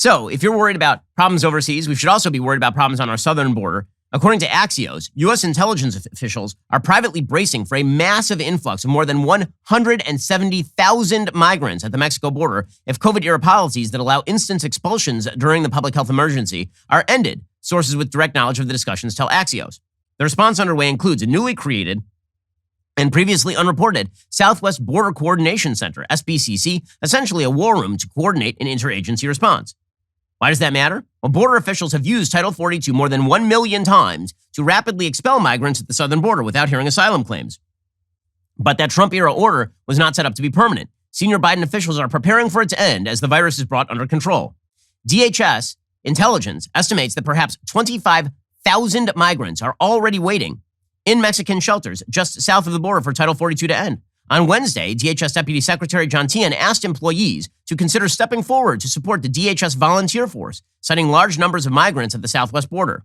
So if you're worried about problems overseas, we should also be worried about problems on our southern border. According to Axios, U.S. intelligence officials are privately bracing for a massive influx of more than 170,000 migrants at the Mexico border if COVID-era policies that allow instant expulsions during the public health emergency are ended, sources with direct knowledge of the discussions tell Axios. The response underway includes a newly created and previously unreported Southwest Border Coordination Center, SBCC, essentially a war room to coordinate an interagency response. Why does that matter? Well, border officials have used Title 42 more than 1 million times to rapidly expel migrants at the southern border without hearing asylum claims. But that Trump-era order was not set up to be permanent. Senior Biden officials are preparing for its end as the virus is brought under control. DHS intelligence estimates that perhaps 25,000 migrants are already waiting in Mexican shelters just south of the border for Title 42 to end. On Wednesday, DHS Deputy Secretary John Tian asked employees to consider stepping forward to support the DHS volunteer force, citing large numbers of migrants at the southwest border.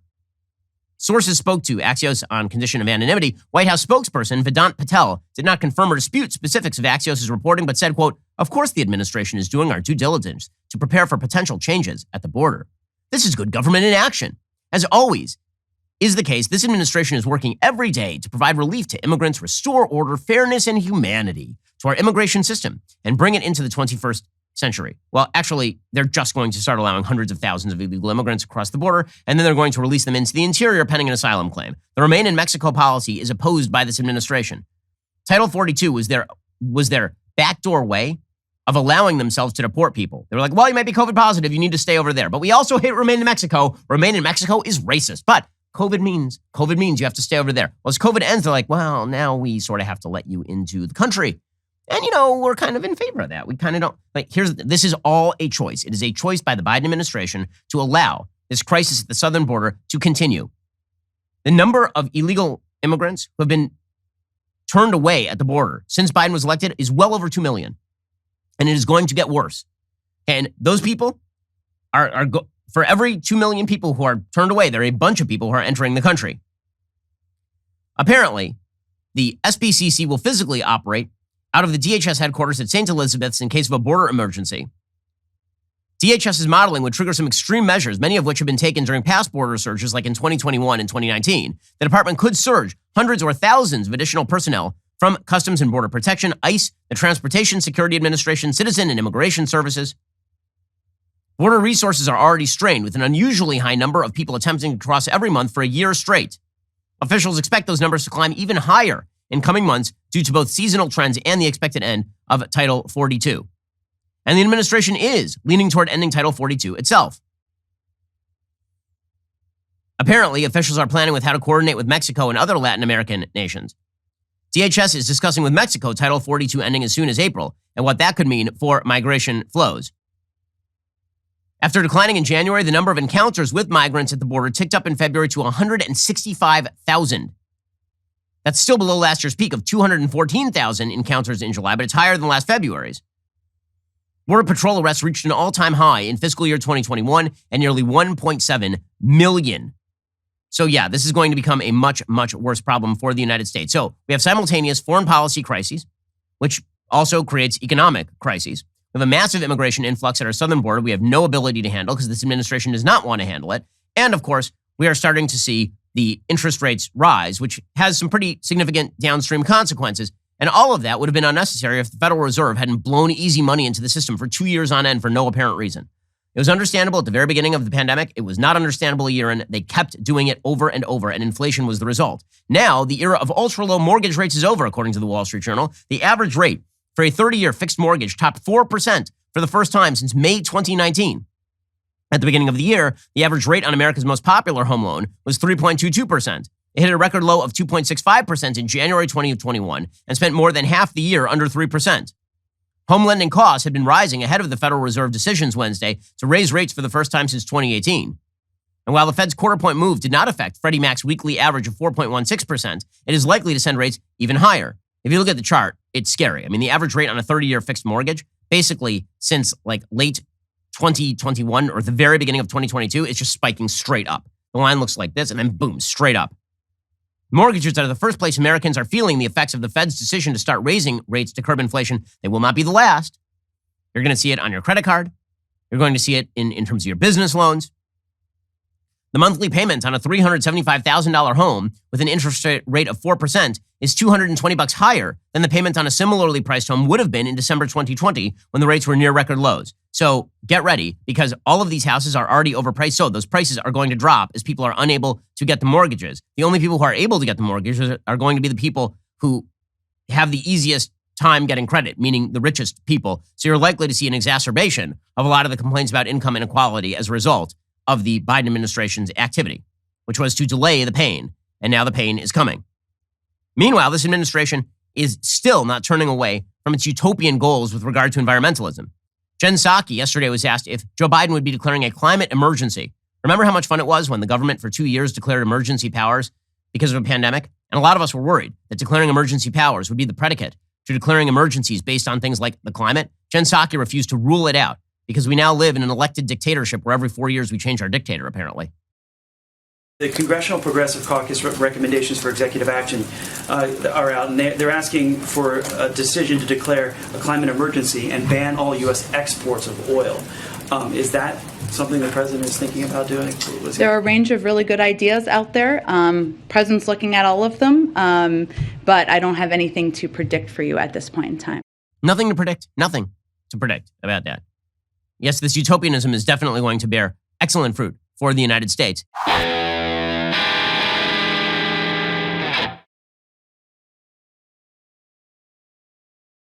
Sources spoke to Axios on condition of anonymity. White House spokesperson Vedant Patel did not confirm or dispute specifics of Axios' reporting, but said, quote, "Of course the administration is doing our due diligence to prepare for potential changes at the border. This is good government in action. As always is the case, this administration is working every day to provide relief to immigrants, restore order, fairness, and humanity to our immigration system, and bring it into the 21st century." Well, actually, they're just going to start allowing hundreds of thousands of illegal immigrants across the border, and then they're going to release them into the interior pending an asylum claim. The Remain in Mexico policy is opposed by this administration. Title 42 was their backdoor way of allowing themselves to deport people. They were like, well, you might be COVID positive, you need to stay over there. But we also hate Remain in Mexico. Remain in Mexico is racist. But COVID means you have to stay over there. Well, as COVID ends, they're like, well, now we sort of have to let you into the country. And, we're kind of in favor of that. We kind of don't. This is all a choice. It is a choice by the Biden administration to allow this crisis at the southern border to continue. The number of illegal immigrants who have been turned away at the border since Biden was elected is well over 2 million. And it is going to get worse. And those people for every 2 million people who are turned away, there are a bunch of people who are entering the country. Apparently, the SBCC will physically operate out of the DHS headquarters at St. Elizabeth's in case of a border emergency. DHS's modeling would trigger some extreme measures, many of which have been taken during past border surges like in 2021 and 2019. The department could surge hundreds or thousands of additional personnel from Customs and Border Protection, ICE, the Transportation Security Administration, Citizen and Immigration Services. Border resources are already strained, with an unusually high number of people attempting to cross every month for a year straight. Officials expect those numbers to climb even higher in coming months due to both seasonal trends and the expected end of Title 42. And the administration is leaning toward ending Title 42 itself. Apparently, officials are planning with how to coordinate with Mexico and other Latin American nations. DHS is discussing with Mexico Title 42 ending as soon as April and what that could mean for migration flows. After declining in January, the number of encounters with migrants at the border ticked up in February to 165,000. That's still below last year's peak of 214,000 encounters in July, but it's higher than last February's. Border Patrol arrests reached an all-time high in fiscal year 2021 and nearly 1.7 million. So yeah, this is going to become a much, much worse problem for the United States. So we have simultaneous foreign policy crises, which also creates economic crises. We have a massive immigration influx at our southern border we have no ability to handle because this administration does not want to handle it. And of course, we are starting to see the interest rates rise, which has some pretty significant downstream consequences. And all of that would have been unnecessary if the Federal Reserve hadn't blown easy money into the system for 2 years on end for no apparent reason. It was understandable at the very beginning of the pandemic. It was not understandable a year in. They kept doing it over and over, and inflation was the result. Now, the era of ultra-low mortgage rates is over, according to the Wall Street Journal. The average rate for a 30-year fixed mortgage topped 4% for the first time since May 2019. At the beginning of the year, the average rate on America's most popular home loan was 3.22%. It hit a record low of 2.65% in January 2021 and spent more than half the year under 3%. Home lending costs had been rising ahead of the Federal Reserve decisions Wednesday to raise rates for the first time since 2018. And while the Fed's quarter-point move did not affect Freddie Mac's weekly average of 4.16%, it is likely to send rates even higher. If you look at the chart, it's scary. I mean, the average rate on a 30-year fixed mortgage, basically since like late 2021 or the very beginning of 2022, is just spiking straight up. The line looks like this, and then boom, straight up. Mortgagers are the first place Americans are feeling the effects of the Fed's decision to start raising rates to curb inflation. They will not be the last. You're going to see it on your credit card. You're going to see it in terms of your business loans. The monthly payment on a $375,000 home with an interest rate of 4% is $220 higher than the payment on a similarly priced home would have been in December 2020 when the rates were near record lows. So get ready, because all of these houses are already overpriced. So those prices are going to drop as people are unable to get the mortgages. The only people who are able to get the mortgages are going to be the people who have the easiest time getting credit, meaning the richest people. So you're likely to see an exacerbation of a lot of the complaints about income inequality as a result of the Biden administration's activity, which was to delay the pain, and now the pain is coming. Meanwhile, this administration is still not turning away from its utopian goals with regard to environmentalism. Jen Psaki yesterday was asked if Joe Biden would be declaring a climate emergency. Remember how much fun it was when the government for 2 years declared emergency powers because of a pandemic? And a lot of us were worried that declaring emergency powers would be the predicate to declaring emergencies based on things like the climate. Jen Psaki refused to rule it out because we now live in an elected dictatorship where every 4 years we change our dictator, apparently. The Congressional Progressive Caucus recommendations for executive action are out, and they're asking for a decision to declare a climate emergency and ban all U.S. exports of oil. Is that something the president is thinking about doing? There are a range of really good ideas out there. President's looking at all of them, but I don't have anything to predict for you at this point in time. Nothing to predict about that. Yes, this utopianism is definitely going to bear excellent fruit for the United States.